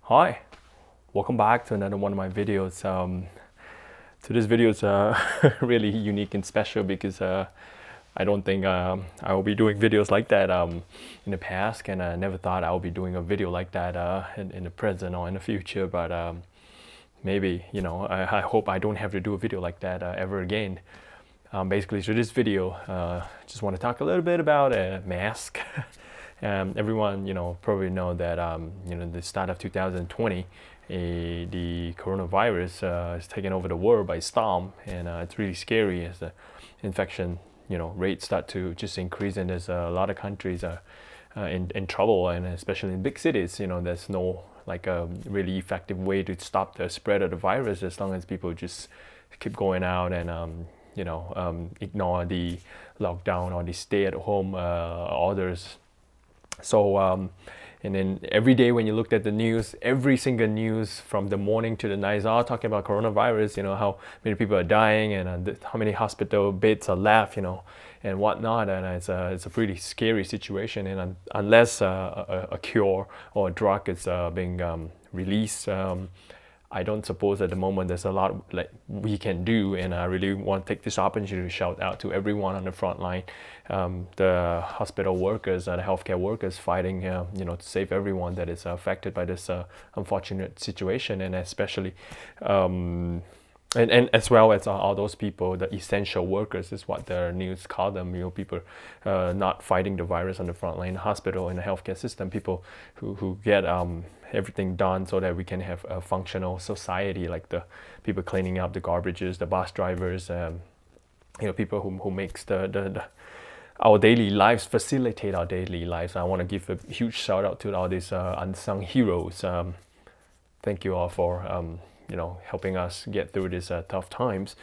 Hi, welcome back to another one of my videos. So this video is really unique and special because I don't think I will be doing videos like that in the past, and I never thought I would be doing a video like that in the present or in the future. But maybe, I hope I don't have to do a video like that ever again. Basically, so this video, just want to talk a little bit about a mask. Everyone, probably know that, the start of 2020, the coronavirus is taking over the world by storm, and it's really scary as the infection, rates start to just increase, and there's a lot of countries in trouble, and especially in big cities, there's no like a really effective way to stop the spread of the virus as long as people just keep going out and ignore the lockdown or the stay-at-home orders. So, and then every day when you looked at the news, every single news from the morning to the night is all talking about coronavirus. How many people are dying and how many hospital beds are left. And whatnot. And it's a pretty scary situation. And unless a cure or a drug is being released. I don't suppose at the moment there's a lot like we can do, and I really want to take this opportunity to shout out to everyone on the front line, the hospital workers, the healthcare workers fighting, to save everyone that is affected by this unfortunate situation, and especially, and as well as all those people, the essential workers is what the news call them. People not fighting the virus on the front line, the hospital and the healthcare system. People who get everything done so that we can have a functional society, like the people cleaning up the garbages, the bus drivers, people who makes the our daily lives, facilitate our daily lives. I want to give a huge shout out to all these unsung heroes. Thank you all for helping us get through these tough times,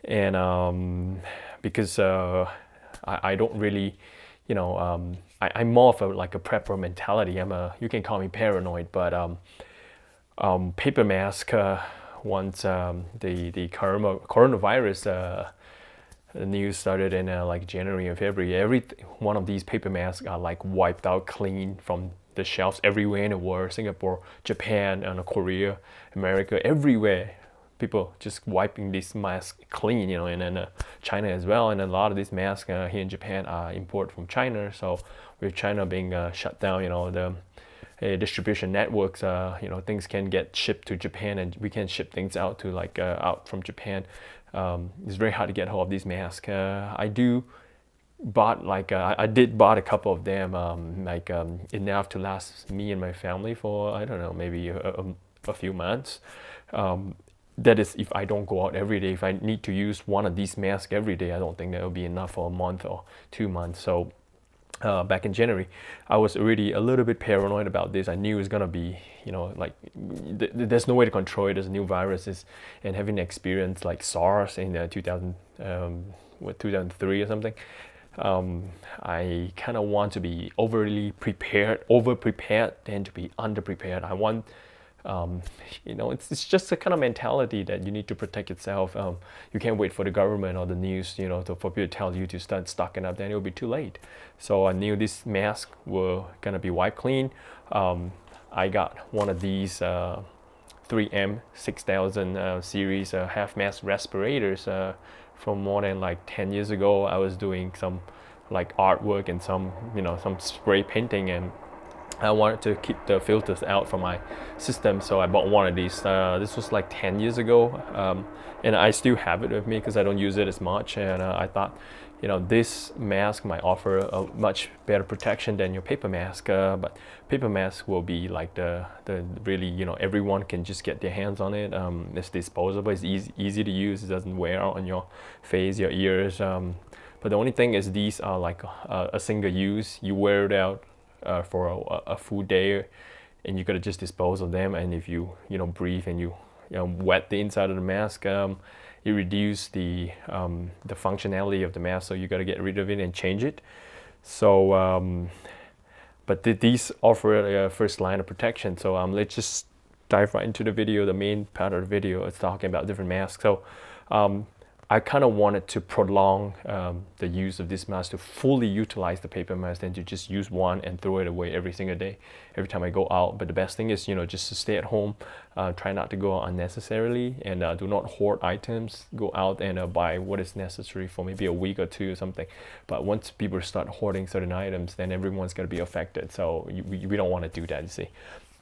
and because I don't really, I'm more of like a prepper mentality. You can call me paranoid, but paper mask. Once the coronavirus news started in like January and February, every one of these paper masks are like wiped out clean from the shelves everywhere in the world. Singapore, Japan, and Korea, America, everywhere. People just wiping these masks clean, and then China as well. And a lot of these masks here in Japan are imported from China. So with China being shut down, the distribution networks, things can get shipped to Japan, and we can ship things out to out from Japan. It's very hard to get hold of these masks. I did bought a couple of them, enough to last me and my family for, I don't know, maybe a few months. That is if I don't go out every day. If I need to use one of these masks every day, I don't think that will be enough for a month or 2 months. So back in January, I was already a little bit paranoid about this. I knew it was gonna be, there's no way to control it. There's new viruses, and having experience like SARS in 2003 or something. I kind of want to be overly prepared, over prepared, than to be underprepared. I want, it's just a kind of mentality that you need to protect yourself. You can't wait for the government or the news, for people to tell you to start stocking up. Then it will be too late. So I knew this mask were gonna be wiped clean. I got one of these 3M 6000 series half mask respirators from more than like 10 years ago. I was doing some like artwork and some spray painting, and I wanted to keep the filters out from my system, so I bought one of these. This was like 10 years ago, and I still have it with me because I don't use it as much. And I thought, this mask might offer a much better protection than your paper mask. But paper mask will be like the really, everyone can just get their hands on it. It's disposable. It's easy to use. It doesn't wear out on your face, your ears. But the only thing is these are like a single use. You wear it out for a full day, and you gotta just dispose of them. And if you breathe and you wet the inside of the mask, it reduces the functionality of the mask. So you gotta get rid of it and change it. So, but these offer a first line of protection. So let's just dive right into the video. The main part of the video is talking about different masks. So I kind of wanted to prolong the use of this mask to fully utilize the paper mask than to just use one and throw it away every single day, every time I go out. But the best thing is, just to stay at home, try not to go out unnecessarily, and do not hoard items. Go out and buy what is necessary for maybe a week or two or something. But once people start hoarding certain items, then everyone's going to be affected. So we don't want to do that, you see.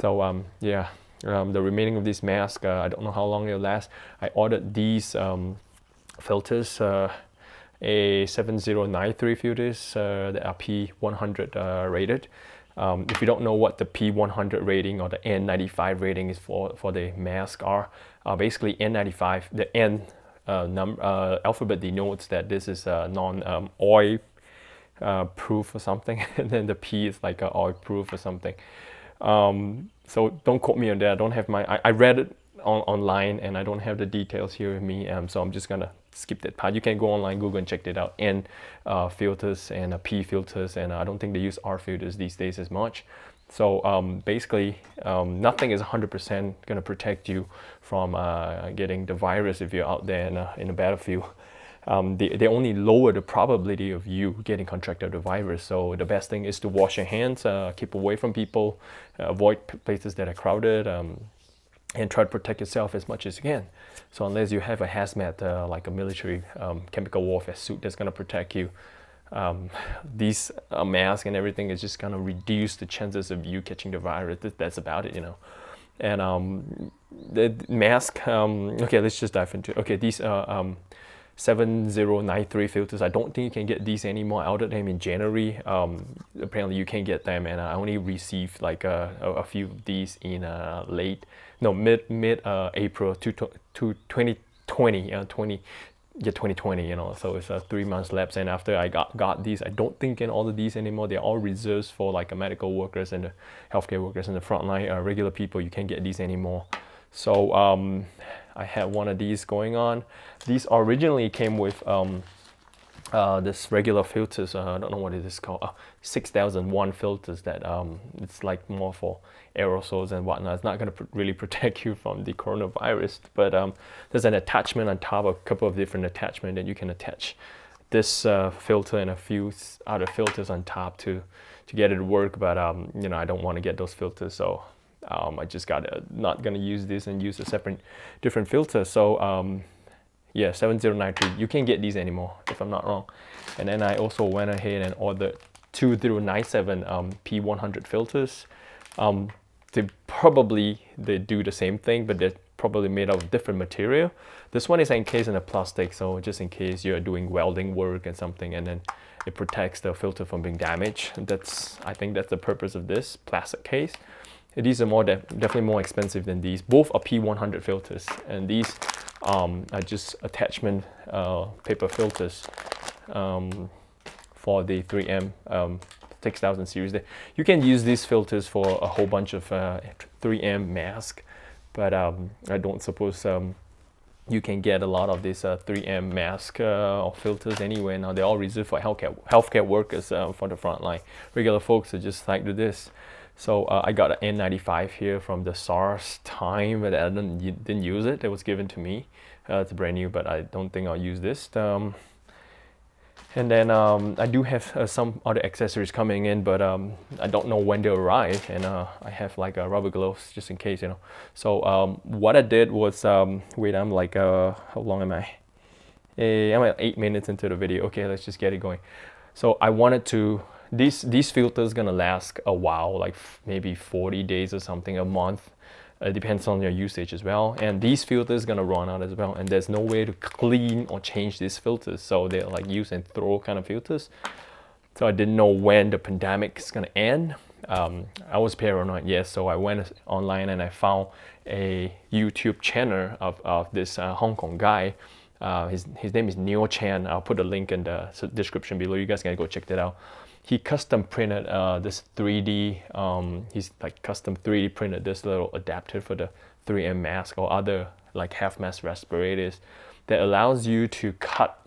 So yeah, the remaining of this mask, I don't know how long it'll last. I ordered these filters, a 7093 filters that are P100 rated. If you don't know what the P100 rating or the N95 rating is for the mask are, basically N95, the N alphabet denotes that this is non-oil proof or something, and then the P is like oil proof or something. So don't quote me on that. I don't have I read it online, and I don't have the details here with me, so I'm just gonna skip that part. You can go online, Google, and check it out. N filters and P filters, and I don't think they use R filters these days as much. So basically, nothing is 100% gonna protect you from getting the virus if you're out there in a battlefield. They only lower the probability of you getting contracted the virus. So the best thing is to wash your hands, keep away from people, avoid places that are crowded, and try to protect yourself as much as you can. So unless you have a hazmat, like a military chemical warfare suit that's going to protect you, these masks and everything is just going to reduce the chances of you catching the virus. That's about it, And the mask, okay, let's just dive into it. Okay, these 7093 filters, I don't think you can get these anymore. I ordered them in January. Apparently you can get them, and I only received like a few of these in mid April 2020, 2020, so it's 3 months lapse. And after I got these, I don't think in all of these anymore. They're all reserved for like medical workers and the healthcare workers and the frontline regular people. You can't get these anymore. So I had one of these going on. These originally came with this regular filters. I don't know what it is called. 6001 filters that it's like more for aerosols and whatnot. It's not going to really protect you from the coronavirus, but there's an attachment on top, a couple of different attachments that you can attach this filter and a few other filters on top to get it to work. But I don't want to get those filters, so I just not gonna use this and use a different filter. So yeah, 7093, you can't get these anymore if I'm not wrong. And then I also went ahead and ordered 2097 P100 filters. They do the same thing, but they're probably made of different material. This one is encased in a plastic, so just in case you're doing welding work and something, and then it protects the filter from being damaged. I think that's the purpose of this plastic case. These are definitely more expensive than these. Both are P100 filters, and these are just attachment paper filters for the 3M 6000 series. You can use these filters for a whole bunch of 3M masks, but I don't suppose you can get a lot of these 3M mask or filters anyway. Now they're all reserved for healthcare workers for the front line. Regular folks are just like do this. So I got an N95 here from the SARS time, but I didn't use it. It was given to me. It's brand new, but I don't think I'll use this. And then I do have some other accessories coming in, but I don't know when they'll arrive. And I have like rubber gloves just in case, So what I did was, wait, I'm like, how long am I? I'm at 8 minutes into the video. Okay, let's just get it going. So I wanted to, these filters gonna last a while, like maybe 40 days or something, a month. It depends on your usage as well. And these filters gonna run out as well, and there's no way to clean or change these filters. So they're like use and throw kind of filters. So I didn't know when the pandemic is gonna end. I was paranoid, yes. So I went online and I found a YouTube channel of this Hong Kong guy. His name is Neo Chan. I'll put a link in the description below. You guys can go check that out. He custom printed this 3D, he's like custom 3D printed this little adapter for the 3M mask or other like half mask respirators that allows you to cut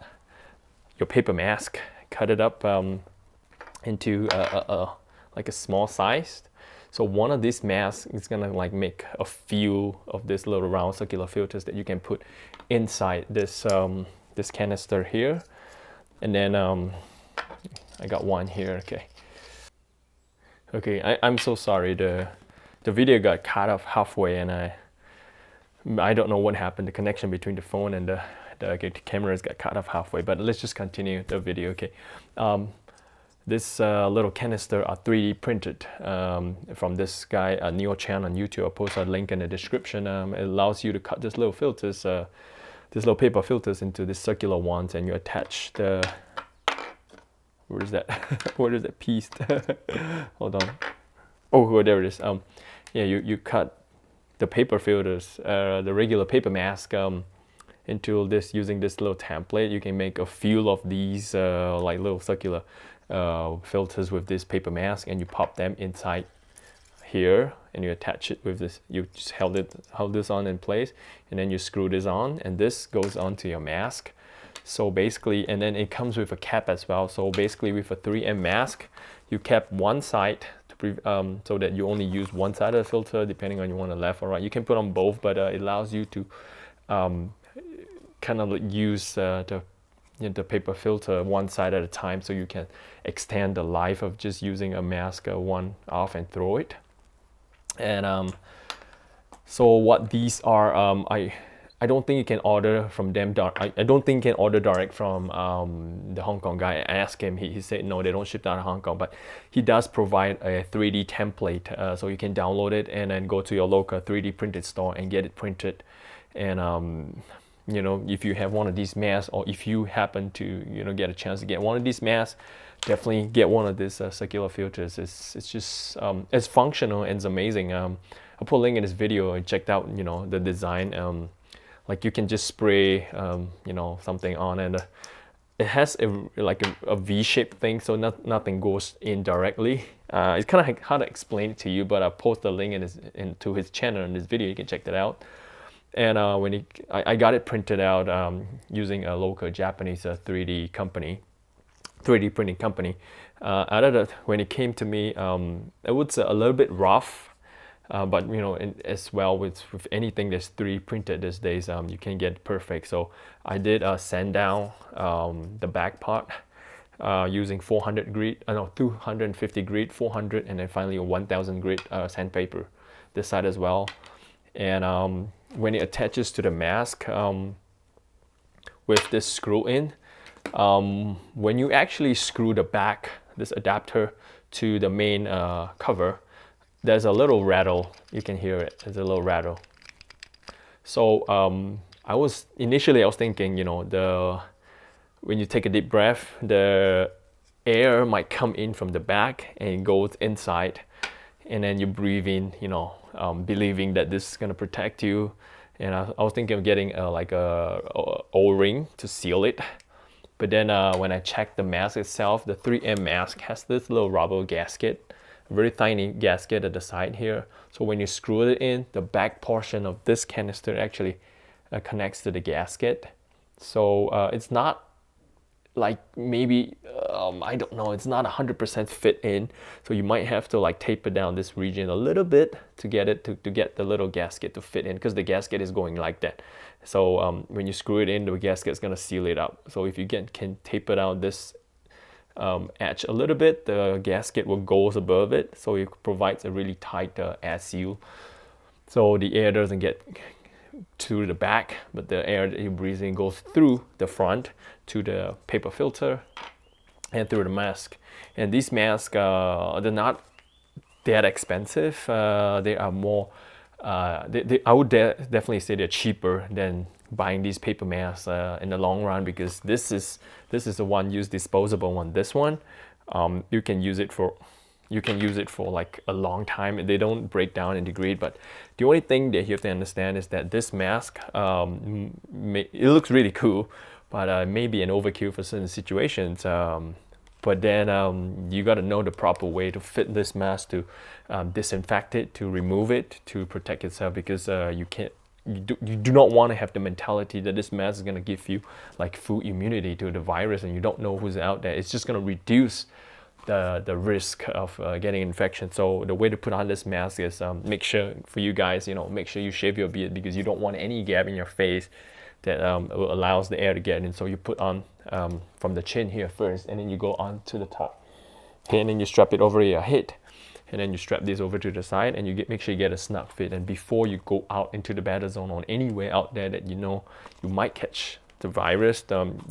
your paper mask, cut it up into like a small size. So one of these masks is gonna like make a few of this little round circular filters that you can put inside this this canister here, and then I got one here. Okay, I'm so sorry, the video got cut off halfway, and I don't know what happened. The connection between the phone and the cameras got cut off halfway, but let's just continue the video. Okay, this little canister are 3D printed from this guy, Neo Chan on YouTube. I'll post a link in the description. It allows you to cut this little filters, this little paper filters into these circular ones, and you attach the, where is that? Where is that piece? Hold on. Oh, there it is. Yeah, you cut the paper filters, the regular paper mask, into this using this little template. You can make a few of these like little circular filters with this paper mask, and you pop them inside here, and you attach it with this. You just hold this on in place, and then you screw this on, and this goes onto your mask. So basically, and then it comes with a cap as well. So basically, with a 3M mask, you cap one side to so that you only use one side of the filter, depending on you want the left or right. You can put on both, but it allows you to kind of use the paper filter one side at a time, so you can extend the life of just using a mask one off and throw it. And so what these are, I don't think you can order from them. I don't think you can order direct from the Hong Kong guy. I asked him, he said no, they don't ship out of Hong Kong, but he does provide a 3D template, so you can download it and then go to your local 3D printed store and get it printed. And you know, if you have one of these masks, or if you happen to, you know, get a chance to get one of these masks, definitely get one of these circular filters. It's just it's functional and it's amazing. I'll put a link in this video and check out, you know, the design. Like you can just spray you know, something on, and it has a V-shaped thing, so nothing goes in directly. It's kind of hard to explain it to you, but I'll post the link into his channel in this video. You can check that out. And I got it printed out using a local Japanese 3D printing company. When it came to me, it was a little bit rough, but you know, as well with anything that's 3D printed these days, you can get perfect. So I did sand down the back part using 400 grit, 250 grit, 400, and then finally a 1000 grit sandpaper this side as well. And when it attaches to the mask with this screw in, when you actually screw the back, this adapter, to the main cover, there's a little rattle. You can hear it. There's a little rattle. So I was thinking, you know, when you take a deep breath, the air might come in from the back and goes inside, and then you breathe in, you know, believing that this is gonna protect you. And I was thinking of getting like a O-ring to seal it. But then when I checked the mask itself, the 3M mask has this little rubber gasket, a very tiny gasket at the side here. So when you screw it in, the back portion of this canister actually connects to the gasket. So it's not like, maybe I don't know, it's not 100% fit in, so you might have to like taper down this region a little bit to get it to get the little gasket to fit in, because the gasket is going like that. So when you screw it in, the gasket is going to seal it up. So if you can taper down this edge a little bit, the gasket will go above it, so it provides a really tight air seal, so the air doesn't get to the back, but the air that you're breathing goes through the front to the paper filter and through the mask. And these masks, they're not that expensive. They are more, I would definitely say they're cheaper than buying these paper masks in the long run, because this is a one-use disposable one. This one, you can use it for like a long time. They don't break down and degrade. But the only thing that you have to understand is that this mask, it looks really cool, but maybe an overkill for certain situations. But then you got to know the proper way to fit this mask, to disinfect it, to remove it, to protect yourself, because you do not want to have the mentality that this mask is going to give you like full immunity to the virus, and you don't know who's out there. It's just going to reduce the risk of getting infection. So the way to put on this mask is make sure, for you guys, you know, make sure you shave your beard, because you don't want any gap in your face that allows the air to get in. So you put on from the chin here first, and then you go on to the top. Okay, and then you strap it over your head, and then you strap this over to the side, and you make sure you get a snug fit. And before you go out into the battle zone or anywhere out there that you know you might catch the virus,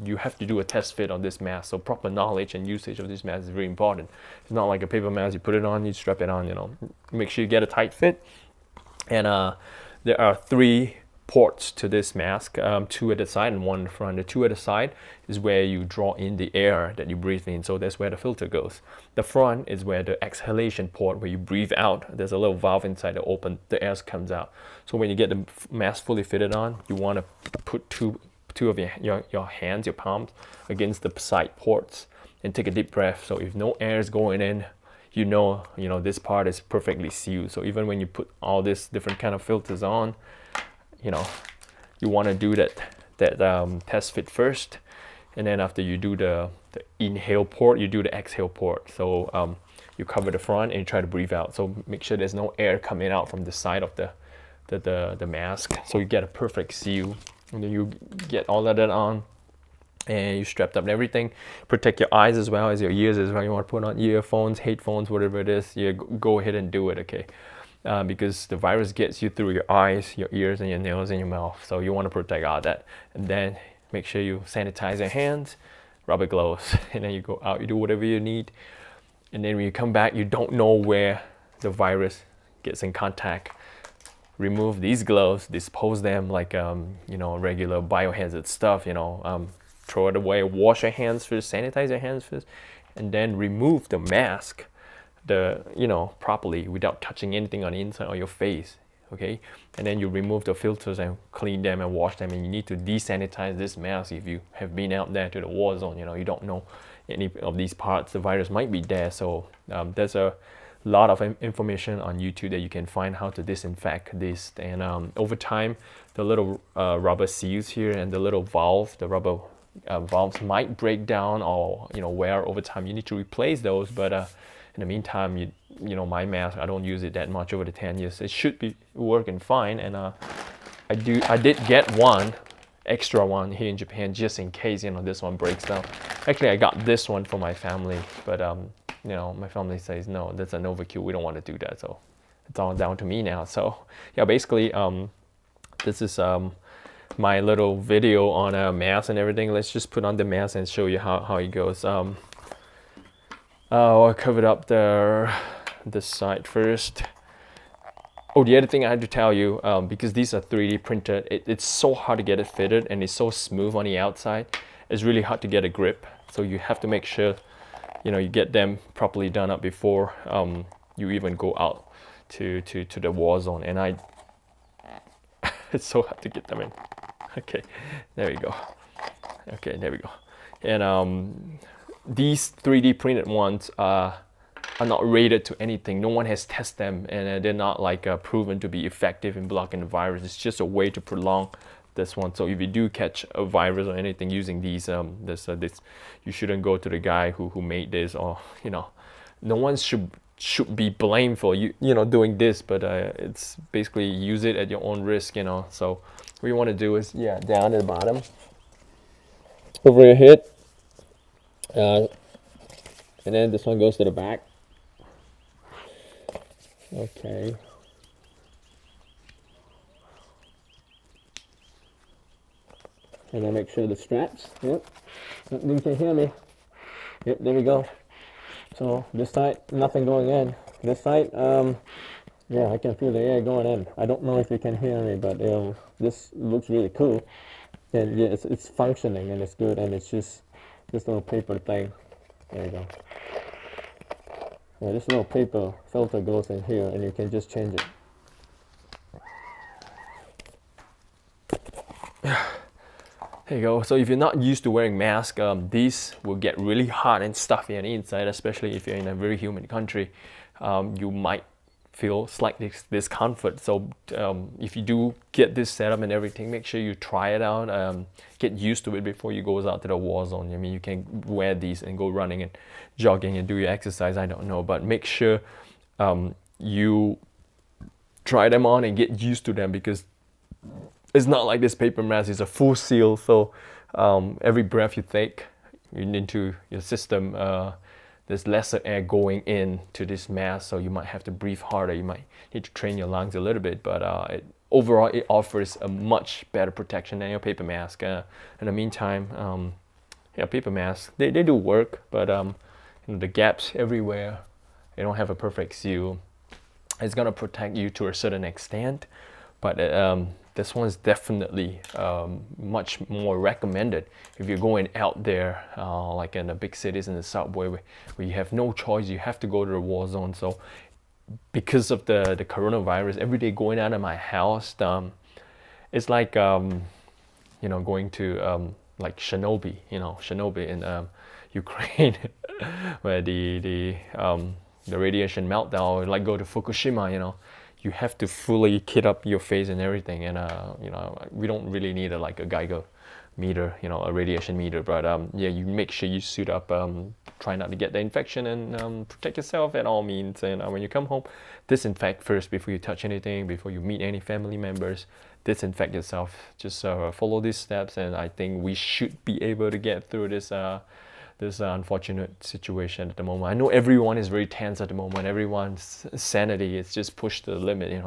you have to do a test fit on this mask. So proper knowledge and usage of this mask is very important. It's not like a paper mask, you put it on, you strap it on, you know. Make sure you get a tight fit. And there are 3 ports to this mask, 2 at the side and 1 in the front. The 2 at the side is where you draw in the air that you breathe in, so that's where the filter goes. The front is where the exhalation port, where you breathe out. There's a little valve inside that open, the air comes out. So when you get the mask fully fitted on, you want to put two of your hands, your palms, against the side ports and take a deep breath. So if no air is going in, you know this part is perfectly sealed. So even when you put all these different kind of filters on, you know, you want to do that test fit first, and then after you do the inhale port, you do the exhale port. So you cover the front and you try to breathe out. So make sure there's no air coming out from the side of the mask, so you get a perfect seal. And then you get all of that on, and you strapped up and everything. Protect your eyes as well as your ears as well. You want to put on earphones, headphones, whatever it is. Yeah, go ahead and do it, okay? Because the virus gets you through your eyes, your ears, and your nose and your mouth. So you want to protect all that. And then make sure you sanitize your hands, rubber gloves, and then you go out, you do whatever you need. And then when you come back, you don't know where the virus gets in contact. Remove these gloves, dispose them like regular biohazard stuff, throw it away, wash your hands first, sanitize your hands first, and then remove the mask properly without touching anything on the inside or your face, okay? And then you remove the filters and clean them and wash them, and you need to desanitize this mask if you have been out there to the war zone. You don't know any of these parts, the virus might be there. So there's a lot of information on YouTube that you can find how to disinfect this. And over time, the little rubber seals here and the little valve, the rubber valves might break down or wear over time. You need to replace those, but in the meantime, my mask, I don't use it that much over the 10 years. It should be working fine. And I did get one extra one here in Japan just in case this one breaks down. Actually, I got this one for my family, but my family says no, that's an overkill, we don't want to do that. So it's all down to me now. So yeah, basically this is my little video on a mask and everything. Let's just put on the mask and show you how it goes. I covered up this side first. Oh, the other thing I had to tell you, because these are 3D printed, it's so hard to get it fitted, and it's so smooth on the outside. It's really hard to get a grip. So you have to make sure you get them properly done up before you even go out to the war zone. And it's so hard to get them in. Okay, there we go. Okay, there we go. And these 3D printed ones are not rated to anything. No one has tested them, and they're not proven to be effective in blocking the virus. It's just a way to prolong this one. So if you do catch a virus or anything using these, this you shouldn't go to the guy who made this, or no one should be blamed for doing this, but it's basically use it at your own risk. So what you want to do is down at the bottom, over your head, and then this one goes to the back. Okay. And then make sure the straps, yep, you can hear me. Yep, there we go. So this side, nothing going in. This side, yeah, I can feel the air going in. I don't know if you can hear me, but this looks really cool. And yeah, it's functioning and it's good, and it's just this little paper thing. There you go. Yeah, this little paper filter goes in here, and you can just change it. There you go. So if you're not used to wearing masks, these will get really hot and stuffy on the inside, especially if you're in a very humid country. You might feel slight discomfort. So if you do get this setup and everything, make sure you try it out. Get used to it before you go out to the war zone. I mean, you can wear these and go running and jogging and do your exercise. I don't know, but make sure you try them on and get used to them, because It's not like this paper mask is a full seal, so every breath you take into your system, there's lesser air going in to this mask, so you might have to breathe harder. You might need to train your lungs a little bit, but overall it offers a much better protection than your paper mask. In the meantime, yeah, paper masks, they do work, but the gaps everywhere, they don't have a perfect seal. It's gonna protect you to a certain extent, but this one is definitely much more recommended if you're going out there, like in the big cities in the subway, where you have no choice, you have to go to the war zone. So because of the coronavirus, every day going out of my house, it's like going to like Chernobyl, Chernobyl in Ukraine, where the radiation meltdown, like go to Fukushima, you have to fully kit up your face and everything. And we don't really need like a Geiger meter, a radiation meter, but yeah, you make sure you suit up, try not to get the infection, and protect yourself at all means. And when you come home, disinfect first before you touch anything, before you meet any family members. Disinfect yourself. Just follow these steps, and I think we should be able to get through this unfortunate situation at the moment. I know everyone is very tense at the moment. Everyone's sanity is just pushed to the limit.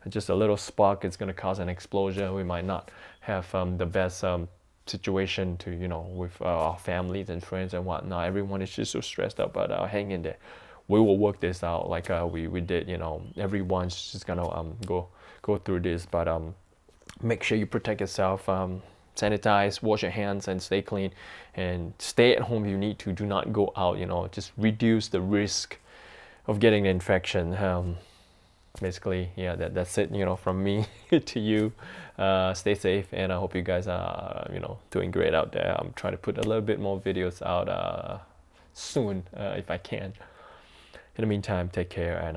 Just a little spark, it's going to cause an explosion. We might not have the best situation to with our families and friends and whatnot. Everyone is just so stressed out, but hang in there. We will work this out like we did. Everyone's just gonna go through this, but make sure you protect yourself. Sanitize, wash your hands, and stay clean, and stay at home if you need to. Do not go out. Just reduce the risk of getting the infection. Basically, yeah, that's it. From me to you. Stay safe, and I hope you guys are doing great out there. I'm trying to put a little bit more videos out soon if I can. In the meantime, take care, and